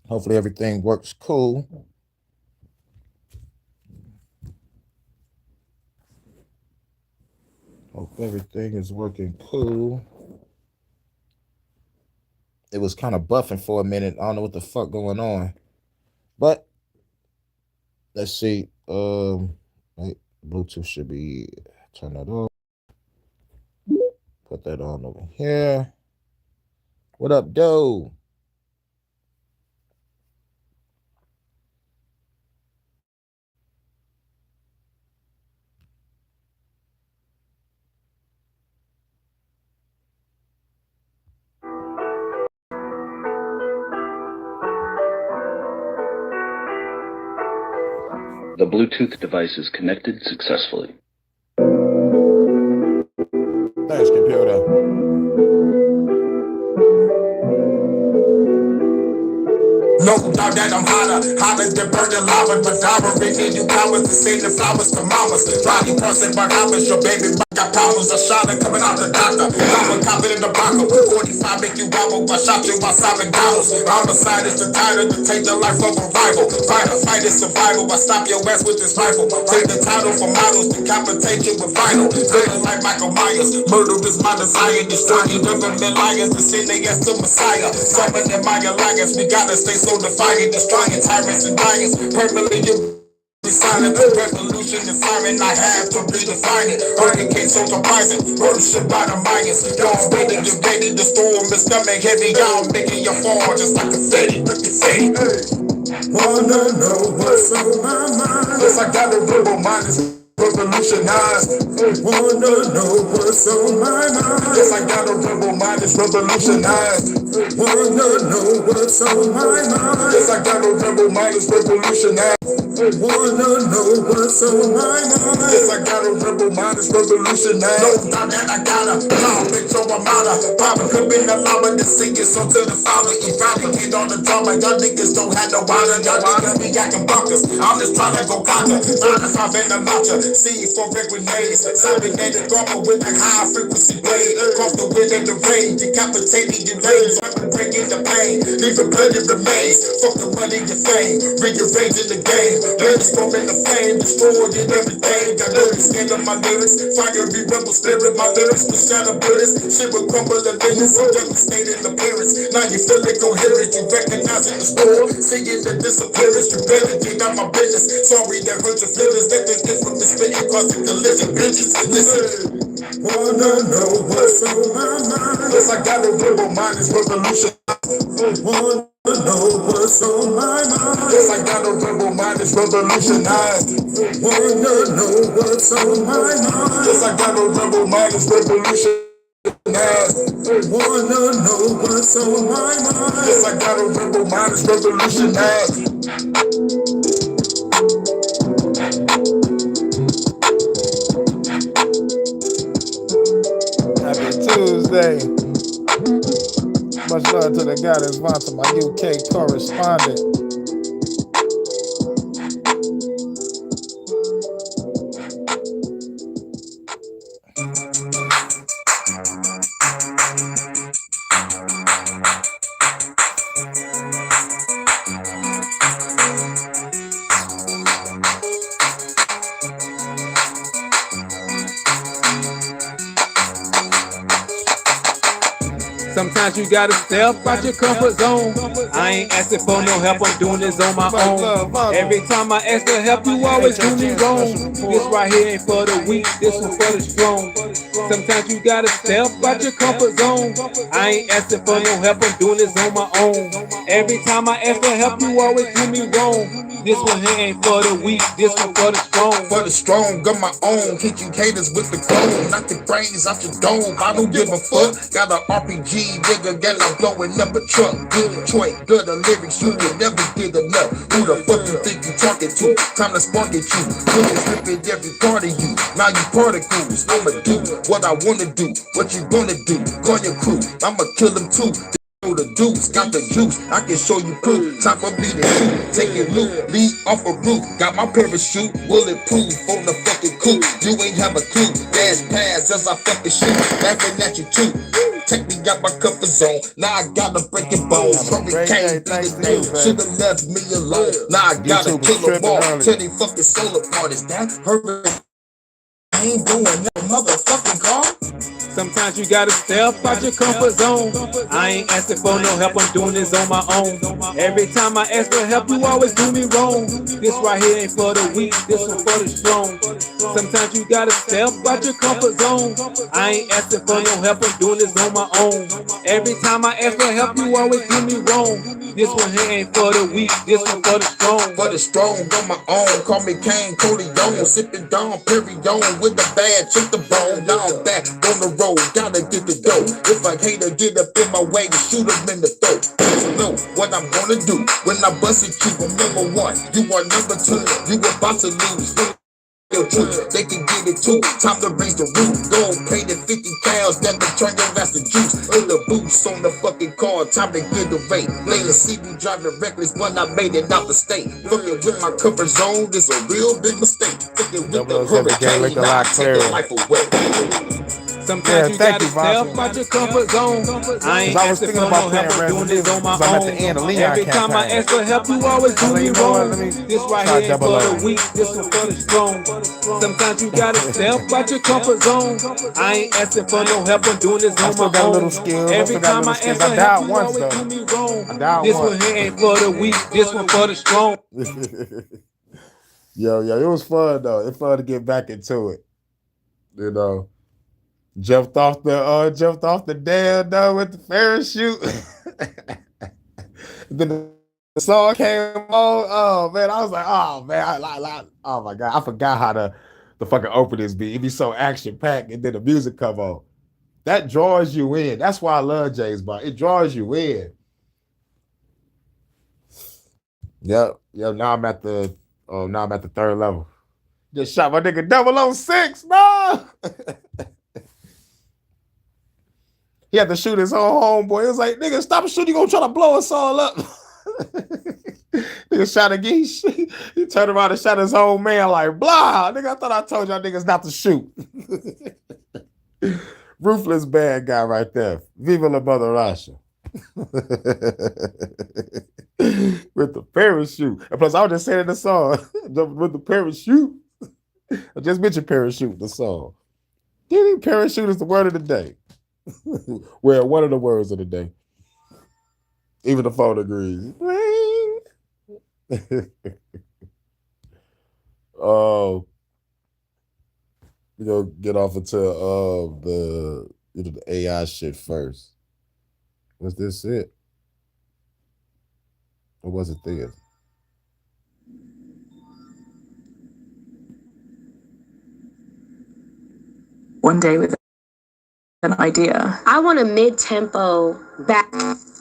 Hopefully everything works cool. Hope everything is working cool. It was kind of buffing for a minute. I don't know what the fuck going on. But let's see. Wait, Bluetooth should be, turn that off. Put that on over here. What up, Doe? The Bluetooth device is connected successfully. Thanks, computer. No doubt that I'm hotter than burning lava. But diamond need you powers to save the flowers to mamas. Driving person by hours, your baby got powers. A shot coming out the doctor. I'm a cop in the bottle. 45 make you wobble. I shot you by $7. Homicide is the title to take the life of a rival. Fight is survival. I stop your ass with this rifle. Take the title for models, decapitate you with vinyl. Feeling like Michael Myers. Murder is my desire. Destroying government liars and send they ass to Messiah. Summon in my alliance. We gotta stay so defiant, destroying tyrants and giants. Permanently you be silent. The revolution is siren. I have to redefine it. Hurricane so surprising. Worship by the Mayans. Y'all waiting, you're ready. The storm is coming heavy. Y'all making your fall just like confetti. Wanna know what's on my mind? Yes, I got a rebel mind. Revolutionized. Wanna know what's on my mind? Yes, I got a rebel mind. It's revolutionized. Wanna know what's on my mind? Yes, I got a rebel mind. It's revolutionized. Wanna know what's on my mind? Yes, I got a rebel mind. It's revolutionized. No doubt that I got a long bitch over mama. Papa could be the lava. The singing so to the father. Eradicate all the drama. Y'all niggas don't have no water. Y'all niggas be acting bunkers. I'm just trying to go conquer. 95 in the matcha. See for red grenades, Saturnated garment with a high frequency blade. Cross the wind and the rain, decapitating you lanes. I'm breaking the pain, leaving blood in remains. Fuck the money and fame, rearranging the game. Brainstorming the flame, destroying everything. Got every skin of my lyrics, fiery rebel spirit. My lyrics will shatter bullets, shit will crumble the limits. So devastating appearance, now you feel it coherent. You recognize it in the store, seeing the disappearance. You better get out my business. Sorry that hurt your feelings, that this is from the spitting. Cause the collision bitches, listen. Wanna know what's on my mind? Yes, I got a rebel mind, it's revolution. Wanna know what's on my mind? Yes, I got a rebel mind, it's revolutionized. Wanna know what's on my mind? Yes, I got a rebel mind, it's revolutionized. Wanna know what's on my mind? Yes, I got a rebel mind, it's revolutionized. Happy Tuesday. Much love to the guy that's Vanta, my UK correspondent. Sometimes you gotta step out your comfort zone. I ain't asking for no help, I'm doing this on my own. Every time I ask for help, you always do me wrong. This right here ain't for the weak, this one for the strong. Sometimes you gotta step out your comfort zone. I ain't asking for no help, I'm doing this on my own. Every time I ask for help, you always do me wrong. This one here ain't for the weak, this one for the strong. For the strong, got my own. Hit you haters with the chrome. Knock the brains out your dome. I don't give a fuck. Got an RPG, nigga, got I'm blowing up a truck. Good Detroit, good the lyrics, you will never get enough. Who the fuck you think you talking to? Time to spark at you. Bullets ripping every part of you. Now you particles. I'ma do what I wanna do. What you gonna do? Call your crew. I'ma kill them too. the deuce, got the juice, I can show you proof. Time for me to shoot, take it loot, lead off a roof. Got my parachute, bulletproof on the fucking coupe. You ain't have a clue, dash pass as I fucking shoot, laughing at you too. Take me out my comfort zone, now I gotta break it bones. Probably can't be the name, should've left me alone. Now I gotta kill them all, tell they fucking soul apart. Is that hurting? I ain't doing that motherfucking car. Sometimes you gotta step out your comfort zone. I ain't asking for no help, I'm doing this on my own. Every time I ask for help, you always do me wrong. This right here ain't for the weak, this one for the strong. Sometimes you gotta step out your comfort zone. I ain't asking for no help, I'm doing this on my own. Every time I ask for help, you always do me wrong. This one here ain't for the weak, this one for the strong. For the strong on my own, call me Kane Corleone, sipping Dom Perignon with the bad, check the bone. Now I'm back on the road, gotta get the dough. If I hater get up in my way, to shoot him in the throat. You know what I'm gonna do when I bust at you. I'm number one, you are number two. You about to lose. They can get it too. Time to raise the roof. Gold painted 50 cows that can turn your ass to juice. In the boots on the fucking car. Time to get the rate. Later see me driving reckless when I made it out the state. Fucking with my comfort zone is a real big mistake. Fucking with the hurricane. Now I take your life away. Sometimes you gotta step out your comfort zone. I ain't asking for no help, I'm doing this on my own. Every time I ask for help, you always do me wrong. This right here ain't for the weak, this one for the strong. Sometimes you gotta step out your comfort zone. I ain't asking for no help, I'm doing this on my own. Every time I ask for help, you always do me wrong. This one here ain't for the weak, this one for the strong. Yo, it was fun though. It's fun to get back into it. You know. Jumped off the dam though with the parachute. Then the song came on. Oh man, I was like, oh man, oh my god, I forgot how the fucking openings be. It be so action packed, and then the music come on. That draws you in. That's why I love James Bond. It draws you in. Yep. Now I'm at the third level. Just shot my nigga 006. No. He had to shoot his own homeboy. It was like, nigga, stop shooting. You gonna try to blow us all up. Nigga shot again. He turned around and shot his old man like, blah. Nigga, I thought I told y'all niggas not to shoot. Ruthless bad guy right there. Viva la Mother Russia. With the parachute. And plus, I was just saying in the song, with the parachute. I just mentioned parachute in the song. Parachute is the word of the day. Well, one of the words of the day. Even the phone agrees. Oh, we gonna get off into the AI shit first. Was this it? Or was it this? One day with an idea. I want a mid-tempo back.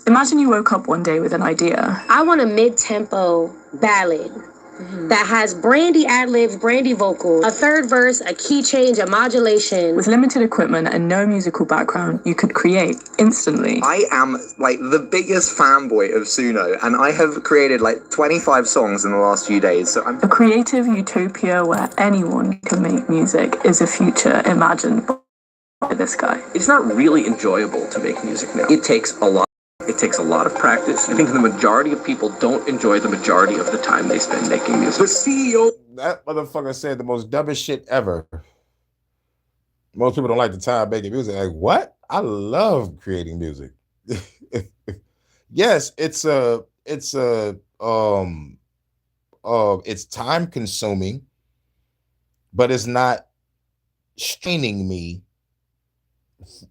Imagine you woke up one day with an idea. I want a mid-tempo ballad that has Brandy ad-libs, Brandy vocals, a third verse, a key change, a modulation. With limited equipment and no musical background, you could create instantly. I am like the biggest fanboy of Suno, and I have created like 25 songs in the last few days. So I'm a creative utopia where anyone can make music is a future imagined by this guy. It's not really enjoyable to make music now. It takes a lot. It takes a lot of practice. I think the majority of people don't enjoy the majority of the time they spend making music. the CEO. That motherfucker said the most dumbest shit ever. Most people don't like the time making music. Like, what? I love creating music. Yes, it's time consuming, but it's not straining me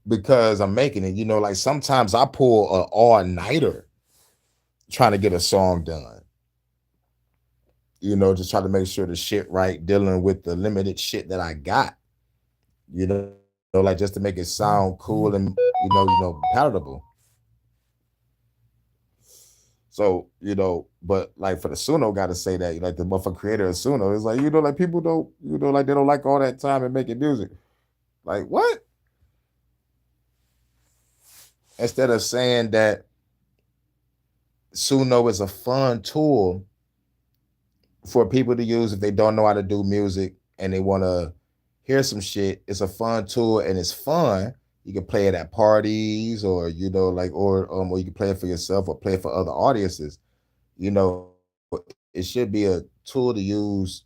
because I'm making it. You know, like sometimes I pull an all-nighter trying to get a song done. You know, just try to make sure the shit right, dealing with the limited shit that I got. You know, like just to make it sound cool and you know, palatable. So, you know, but like for the Suno got to say that, like the motherfucker creator of Suno is like, you know, like people don't, you know, like they don't like all that time in making music. Like what? Instead of saying that Suno is a fun tool for people to use if they don't know how to do music and they want to hear some shit. It's a fun tool and it's fun. You can play it at parties, or like, or you can play it for yourself or play it for other audiences. You know, it should be a tool to use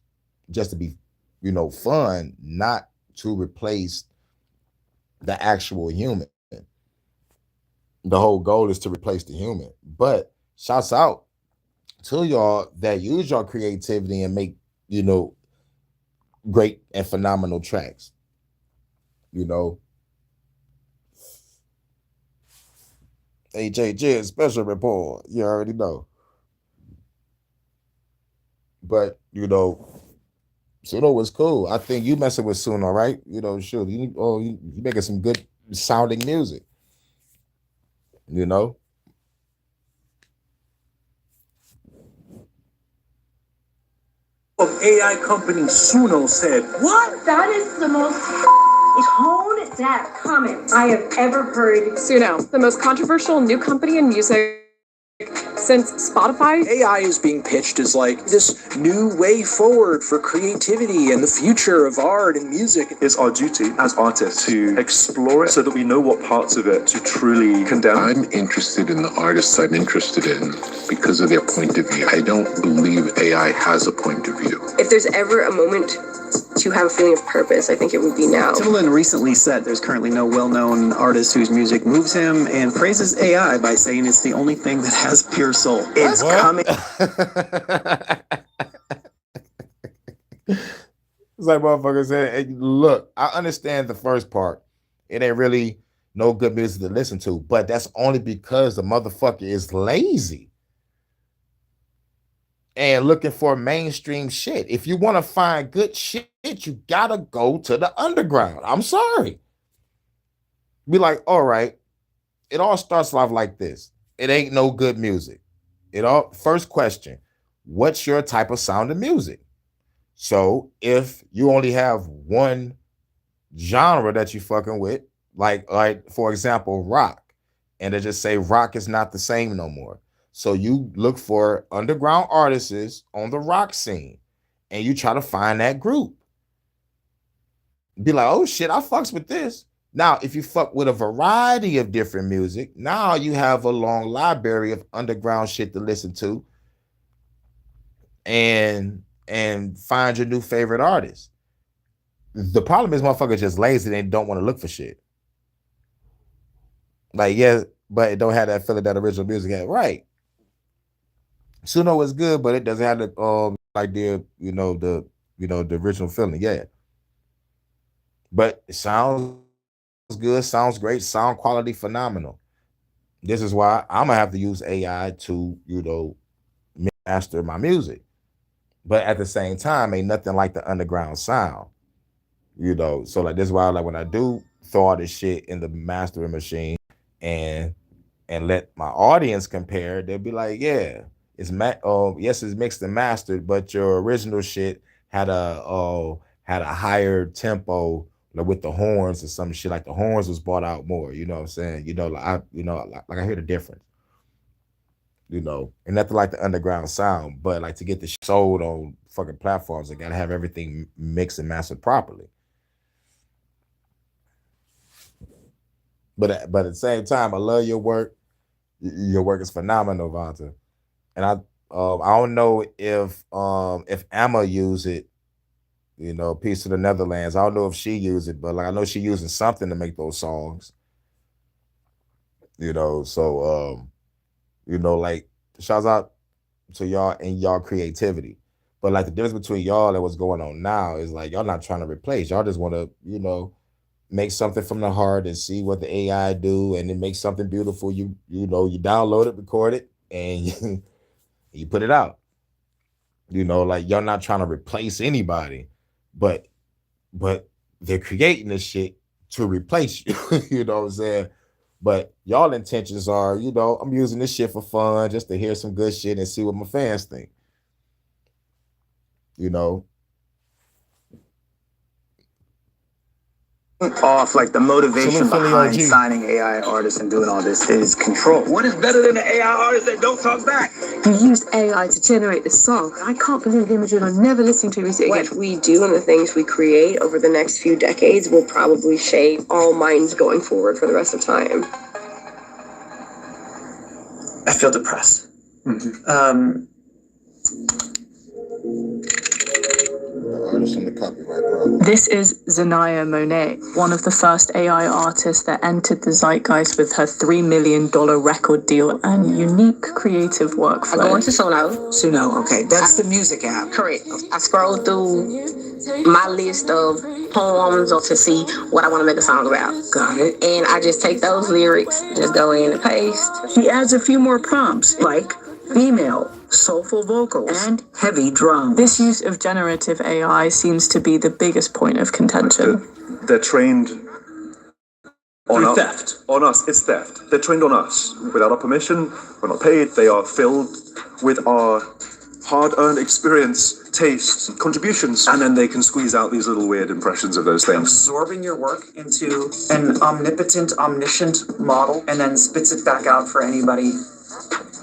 just to be, fun, not to replace the actual human. The whole goal is to replace the human. But shouts out to y'all that use your creativity and make, great and phenomenal tracks. HHN special report. You already know. But Suno was cool. I think you messing with Suno, right? Sure. You making some good sounding music. Of AI company Suno said, "What? That is the most tone-deaf comment I have ever heard." Suno, the most controversial new company in music since Spotify. AI is being pitched as like this new way forward for creativity and the future of art and music. It's our duty as artists to explore it so that we know what parts of it to truly condemn. I'm interested in the artists I'm interested in because of their point of view. I don't believe AI has a point of view. If there's ever a moment to have a feeling of purpose, I think it would be now. Timbaland recently said there's currently no well-known artist whose music moves him, and praises AI by saying it's the only thing that has pure soul. It's coming. It's like motherfuckers said, hey, look, I understand the first part. It ain't really no good music to listen to, but that's only because the motherfucker is lazy and looking for mainstream shit. If you want to find good shit, you gotta go to the underground. I'm sorry. Be like, all right, it all starts off like this. It ain't no good music. First question, what's your type of sound of music? So if you only have one genre that you fucking with, like for example, rock, and they just say rock is not the same no more. So you look for underground artists on the rock scene and you try to find that group. Be like, oh shit, I fucks with this. Now, if you fuck with a variety of different music, now you have a long library of underground shit to listen to and find your new favorite artist. The problem is motherfuckers just lazy and don't want to look for shit. Like, yeah, but it don't have that feeling that original music had. Right. Suno is good, but it doesn't have the idea, the original feeling. Yeah. But it sounds good, sounds great, sound quality phenomenal. This is why I'm gonna have to use AI to, master my music. But at the same time, ain't nothing like the underground sound. So like this is why like when I do throw all this shit in the mastering machine and let my audience compare, they'll be like, yeah, it's yes, it's mixed and mastered, but your original shit had a higher tempo, like with the horns or some shit. Like the horns was brought out more. You know what I'm saying? I hear the difference. And nothing like the underground sound, but like to get the sold on fucking platforms, I gotta have everything mixed and mastered properly. But at the same time, I love your work. Your work is phenomenal, Vonta. And I don't know if Emma use it. Peace to the Netherlands. I don't know if she used it, but like I know she using something to make those songs. So like shouts out to y'all and y'all creativity. But like the difference between y'all and what's going on now is like y'all not trying to replace. Y'all just want to, make something from the heart and see what the AI do, and then make something beautiful. You download it, record it, and you put it out. Like y'all not trying to replace anybody, but they're creating this shit to replace you. You know what I'm saying? But y'all intentions are, I'm using this shit for fun, just to hear some good shit and see what my fans think. off, like the motivation Salute Philly behind OG. signing AI artists and doing all this is control. What is better than the AI artists that don't talk back? You used AI to generate this song. I can't believe Imogen. I'm never listening to music again. What we do and the things we create over the next few decades will probably shape all minds going forward for the rest of time. I feel depressed. Artist in the copyright problem. This is Zanaya Monet, one of the first AI artists that entered the zeitgeist with her $3 million record deal and unique creative workflow. I go into Suno, okay. That's the music app. Correct. I scroll through my list of poems or to see what I want to make a song about. Got it. And I just take those lyrics, just go in and paste. She adds a few more prompts, like female, soulful vocals, and heavy drums. This use of generative AI seems to be the biggest point of contention. They're trained on Through us. theft. On us. It's theft. They're trained on us. Without our permission, we're not paid. They are filled with our hard-earned experience, tastes, contributions, and then they can squeeze out these little weird impressions of those things. Absorbing your work into an omnipotent, omniscient model and then spits it back out for anybody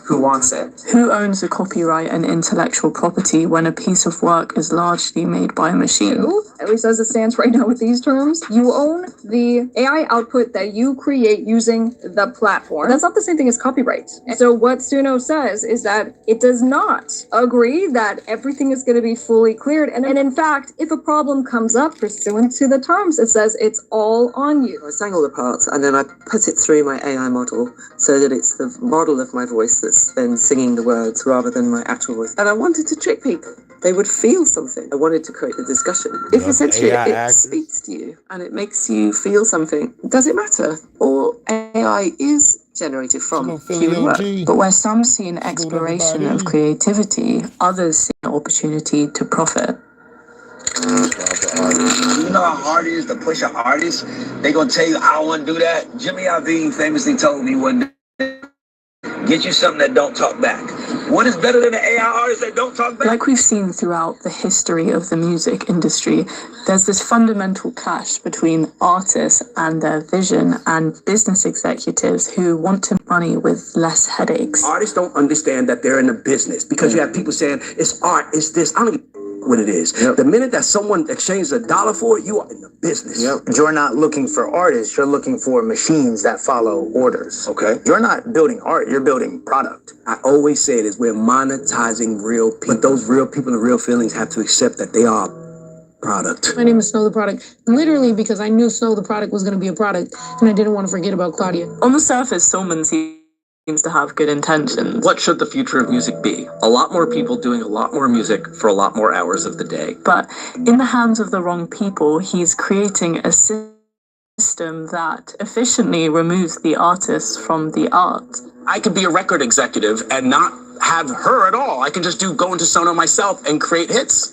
who wants it. Who owns the copyright and intellectual property when a piece of work is largely made by a machine? At least as it stands right now with these terms, you own the AI output that you create using the platform. That's not the same thing as copyright. And so what Suno says is that it does not agree that everything is going to be fully cleared. And in fact, if a problem comes up pursuant to the terms, it says it's all on you. I sang all the parts and then I put it through my AI model so that it's the model of my voice that's then singing the words rather than my actual voice. And I wanted to trick people. They would feel something. I wanted to create the discussion. If essentially it speaks to you and it makes you feel something, does it matter? Or AI is generated from human work. But where some see an exploration of creativity, others see an opportunity to profit. You know how hard it is to push an artist? They gonna tell you, I don't wanna do that. Jimmy Iovine famously told me one day, get you something that don't talk back. What is better than an AI artist that don't talk back? Like we've seen throughout the history of the music industry, there's this fundamental clash between artists and their vision and business executives who want to make money with less headaches. Artists don't understand that they're in a business because you have people saying, it's art, it's this. I don't give what it is. The minute that someone exchanges $1 for it, you are in the business. You're not looking for artists, you're looking for machines that follow orders. Okay. You're not building art, you're building product. I always say it is we're monetizing real people. But those real people and real feelings have to accept that they are product. My name is Snow the Product, literally because I knew Snow the Product was going to be a product and I didn't want to forget about Claudia. On the surface, Solman seems to have good intentions. What should the future of music be? A lot more people doing a lot more music for a lot more hours of the day. But in the hands of the wrong people, he's creating a system that efficiently removes the artist from the art. I could be a record executive and not have her at all. I can just go into Sono myself and create hits.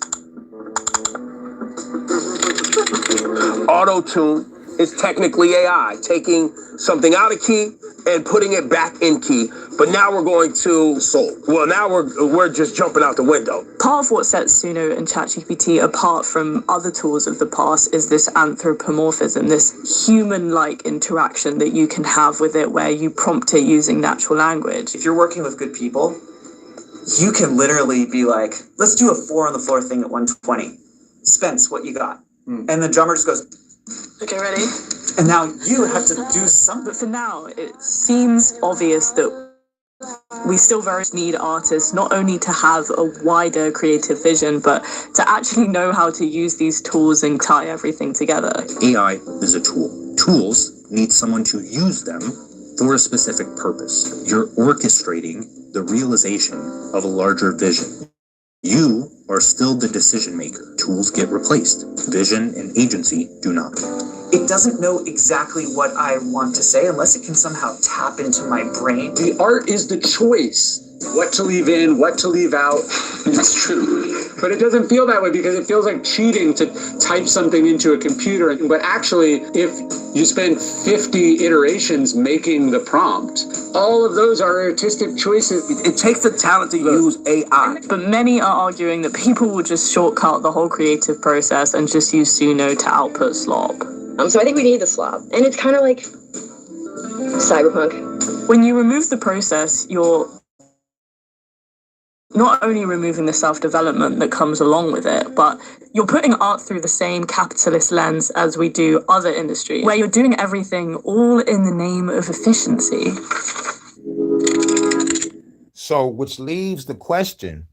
Auto-tune is technically AI, taking something out of key and putting it back in key. But now we're going to soul. Well, now we're just jumping out the window. Part of what sets Suno and ChatGPT apart from other tools of the past is this anthropomorphism, this human-like interaction that you can have with it where you prompt it using natural language. If you're working with good people, you can literally be like, let's do a 4 on the floor thing at 120. Spence, what you got? And the drummer just goes, okay, ready? And now you have to do something. But for now, it seems obvious that we still very much need artists not only to have a wider creative vision, but to actually know how to use these tools and tie everything together. AI is a tool. Tools need someone to use them for a specific purpose. You're orchestrating the realization of a larger vision. You are still the decision maker. Tools get replaced. Vision and agency do not. It doesn't know exactly what I want to say unless it can somehow tap into my brain. The art is the choice. What to leave in, what to leave out. That's true. But it doesn't feel that way because it feels like cheating to type something into a computer. But actually, if you spend 50 iterations making the prompt, all of those are artistic choices. It takes the talent to use AI. But many are arguing that people will just shortcut the whole creative process and just use Suno to output slop. So I think we need the slop. And it's kind of like cyberpunk. When you remove the process, you're not only removing the self-development that comes along with it, but you're putting art through the same capitalist lens as we do other industries, where you're doing everything all in the name of efficiency. So, which leaves the question,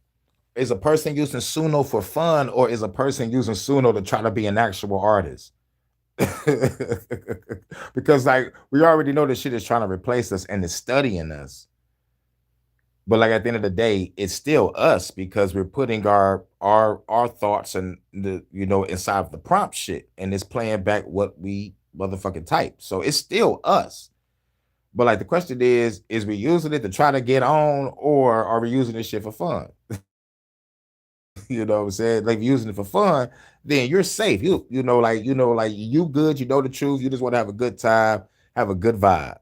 is a person using Suno for fun, or is a person using Suno to try to be an actual artist? Because like we already know this shit is trying to replace us and it's studying us. But like at the end of the day, it's still us because we're putting our thoughts and the inside of the prompt shit, and it's playing back what we motherfucking type. So it's still us. But like the question is we using it to try to get on, or are we using this shit for fun? You know what I'm saying? Like using it for fun, then you're safe. You good, you know the truth, you just want to have a good time, have a good vibe.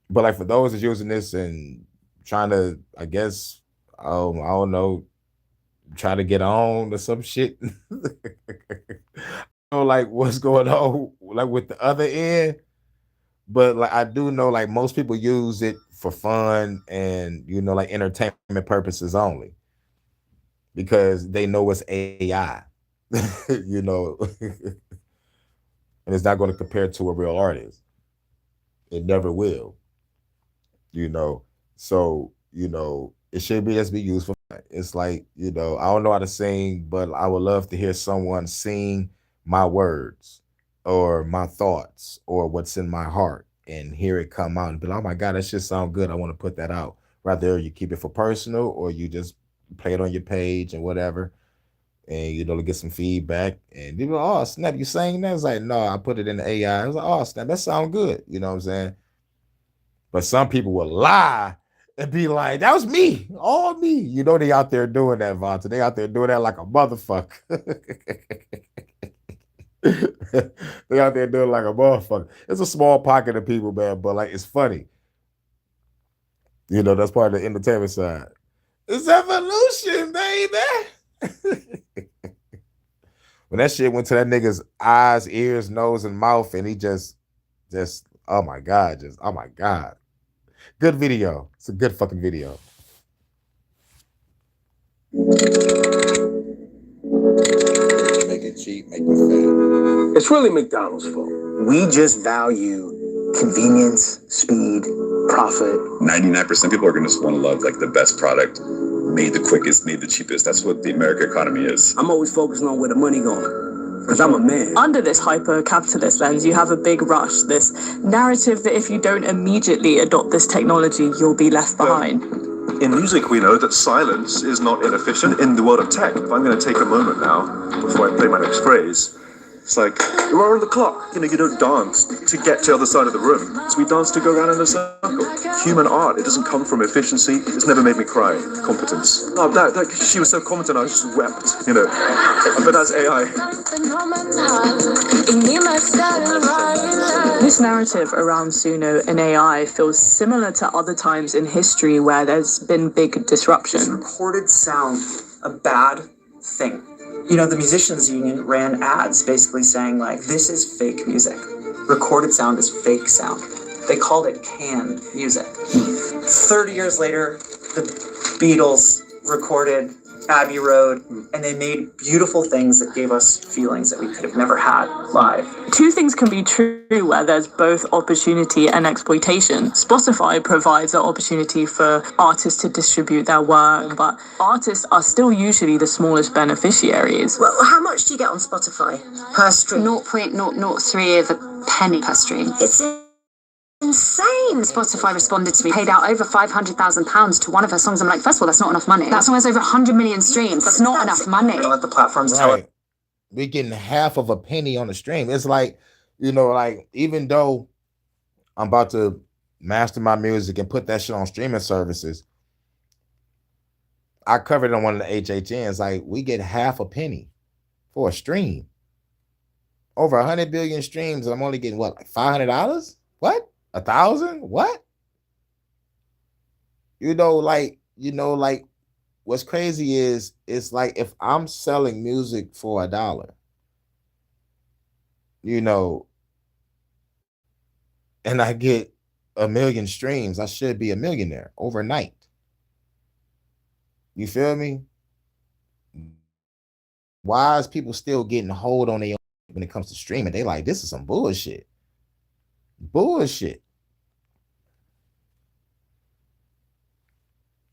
But like for those that's using this and trying to, I guess, I don't know, try to get on or some shit. Like what's going on like with the other end. But like I do know like most people use it for fun and like entertainment purposes only. Because they know it's AI. And it's not going to compare to a real artist. It never will. So it should be just be used for fun. It's like I don't know how to sing, but I would love to hear someone sing my words or my thoughts or what's in my heart and hear it come out and be like, oh my God, that shit sound good, I want to put that out. Rather you keep it for personal or you just play it on your page and whatever, and to get some feedback. And people, oh snap, you saying that? It's like, no, I put it in the AI. I was like, oh snap, that sound good. You know what I'm saying? But some people will lie and be like, that was me, all me. They out there doing that, Vonta. They out there doing that like a motherfucker. They out there doing like a motherfucker. It's a small pocket of people, man, but like it's funny. That's part of the entertainment side. It's evolution, baby. When that shit went to that nigga's eyes, ears, nose, and mouth, and he just, oh my God, oh my God. Good video. It's a good fucking video. Make it cheap, make it fat. It's really McDonald's fault. We just value convenience, speed, profit. 99% of people are going to just want to love like the best product, made the quickest, made the cheapest. That's what the American economy is. I'm always focusing on where the money going, because I'm a man. Under this hyper-capitalist lens, you have a big rush, this narrative that if you don't immediately adopt this technology, you'll be left behind. In music, we know that silence is not inefficient. In the world of tech, if I'm going to take a moment now, before I play my next phrase, it's like, you're on the clock. You don't dance to get to the other side of the room. So we dance to go around in a circle. Human art, it doesn't come from efficiency. It's never made me cry. Competence. Oh, she was so competent, I just wept, But that's AI. This narrative around Suno and AI feels similar to other times in history where there's been big disruption. Is recorded sound a bad thing? The Musicians Union ran ads basically saying like, this is fake music. Recorded sound is fake sound. They called it canned music. 30 years later, the Beatles recorded Abbey Road, and they made beautiful things that gave us feelings that we could have never had live. Two things can be true where there's both opportunity and exploitation. Spotify provides an opportunity for artists to distribute their work, but artists are still usually the smallest beneficiaries. Well, how much do you get on Spotify per stream? 0.003 of a penny per stream. It's insane. Spotify responded to me, paid out over £500,000 to one of her songs. I'm like, first of all, that's not enough money. That song has over 100 million streams. That's not enough money. Let the platforms tell it. We're getting half of a penny on the stream. It's like, like even though I'm about to master my music and put that shit on streaming services, I covered it on one of the HHNs. Like we get half a penny for a stream. Over 100 billion streams, and I'm only getting what, like $500? What? 1,000? What? Like what's crazy is it's like if I'm selling music for $1 you know, and I get 1 million streams, I should be a millionaire overnight. You feel me? Why is people still getting hold on their when it comes to streaming? They like, this is some bullshit. Bullshit.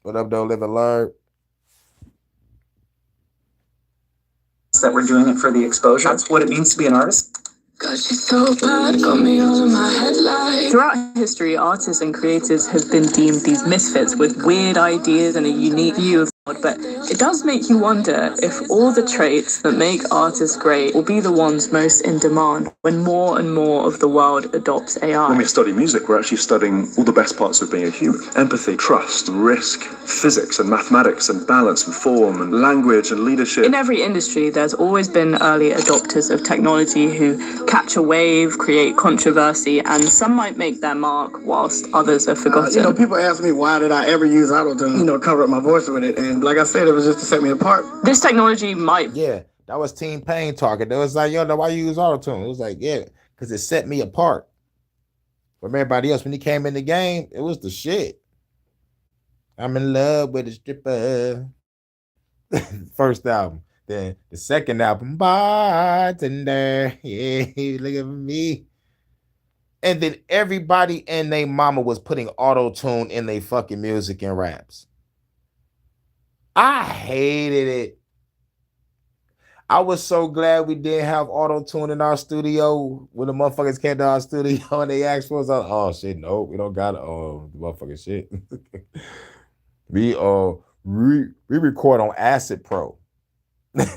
What up, though, Live and Learn? That we're doing it for the exposure. That's what it means to be an artist. Throughout history, artists and creators have been deemed these misfits with weird ideas and a unique view of God, but it does make you wonder if all the traits that make artists great will be the ones most in demand when more and more of the world adopts AI. When we study music, we're actually studying all the best parts of being a human. Empathy, trust, risk, physics and mathematics and balance and form and language and leadership. In every industry, there's always been early adopters of technology who catch a wave, create controversy, and some might make their mark whilst others are forgotten. People ask me why did I ever use auto-tune, cover up my voice with it, and like I said, it was just to set me apart. This technology might... Yeah, that was Team Pain talking. It was like, yo, why you use auto-tune? It was like, yeah, because it set me apart from everybody else. When he came in the game, it was the shit. I'm in love with a stripper. First album. Then the second album, Bartender. Yeah, look at me. And then everybody and their mama was putting auto-tune in their fucking music and raps. I hated it. I was so glad we didn't have auto-tune in our studio when the motherfuckers came to our studio and they asked for us. Like, oh shit, no, we don't got the motherfucking shit. we record on Acid Pro.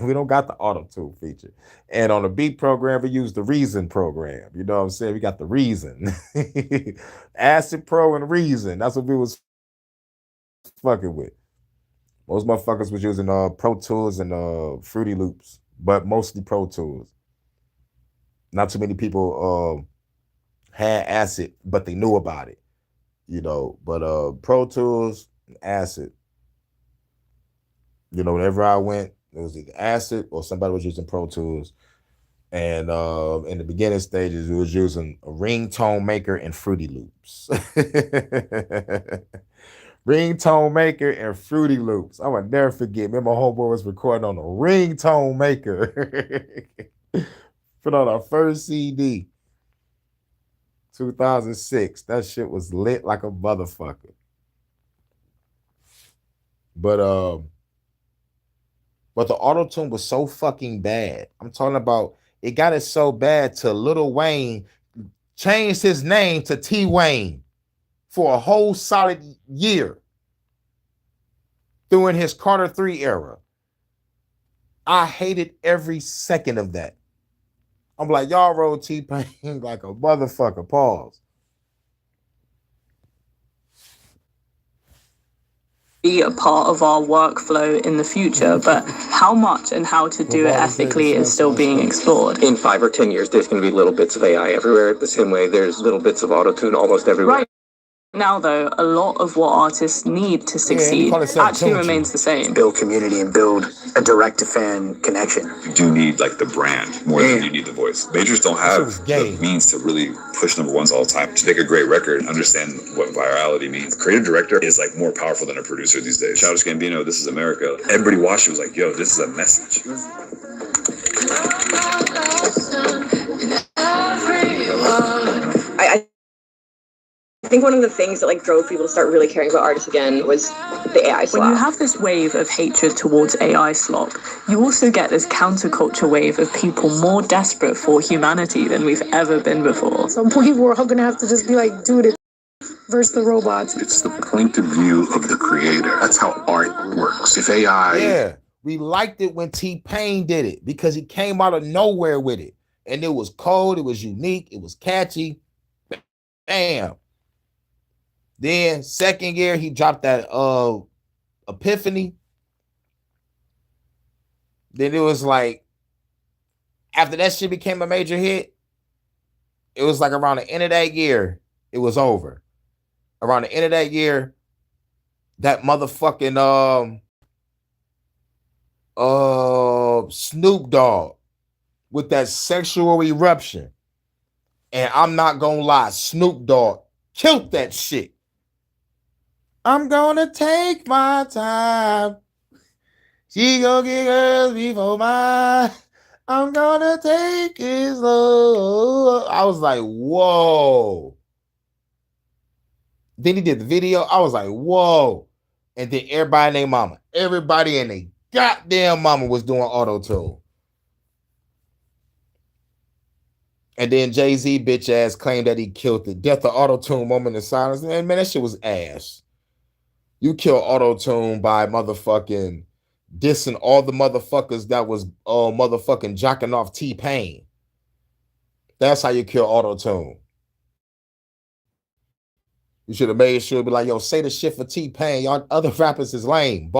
We don't got the auto-tune feature. And on the beat program, we use the Reason program. You know what I'm saying? We got the Reason. Acid Pro and Reason. That's what we was fucking with. Most motherfuckers was using Pro Tools and Fruity Loops, but mostly Pro Tools. Not too many people had Acid, but they knew about it. But Pro Tools, Acid. Whenever I went, it was either Acid or somebody was using Pro Tools. And in the beginning stages, we was using a ringtone maker and Fruity Loops. Ringtone maker and Fruity Loops. I would never forget. Me and my homeboy was recording on a ringtone maker. Put on our first CD. 2006. That shit was lit like a motherfucker. But the auto-tune was so fucking bad. I'm talking about it got it so bad to Lil Wayne changed his name to T Wayne for a whole solid year during his Carter 3 era. I hated every second of that. I'm like, y'all wrote T-Pain like a motherfucker. Pause. Be a part of our workflow in the future, but how much and how to do it ethically is still being explored. In 5 or 10 years, there's going to be little bits of AI everywhere. The same way there's little bits of auto-tune almost everywhere. Right now, though, a lot of what artists need to succeed actually remains the same. Build community and build a direct-to-fan connection. You do need the brand more than you need the voice. Majors don't have the means to really push number ones all the time. To make a great record, understand what virality means. Creative director is more powerful than a producer these days. Childish Gambino, This Is America. Everybody watched it was like, yo, this is a message. I think one of the things that drove people to start really caring about artists again was the AI slop. When you have this wave of hatred towards AI slop, you also get this counterculture wave of people more desperate for humanity than we've ever been before. Some people are going to have to just be like, dude, it's versus the robots. It's the point of view of the creator. That's how art works. If AI... Yeah, we liked it when T-Pain did it because he came out of nowhere with it. And it was cold, it was unique, it was catchy. Bam. Then second year, he dropped that Epiphany. Then it was after that shit became a major hit, it was around the end of that year, it was over. Around the end of that year, that motherfucking Snoop Dogg with that sexual eruption. And I'm not gonna lie, Snoop Dogg killed that shit. I'm gonna take my time. She gonna get girls before mine. I'm gonna take it slow. I was like, whoa. Then he did the video. I was like, whoa. And then everybody and their mama, everybody and their goddamn mama was doing auto-tune. And then Jay-Z bitch ass claimed that he killed the death of auto-tune, moment of silence. And man, that shit was ass. You kill auto-tune by motherfucking dissing all the motherfuckers that was motherfucking jocking off T-Pain. That's how you kill auto-tune. You should have made sure to be like, yo, say the shit for T-Pain. Y'all other rappers is lame.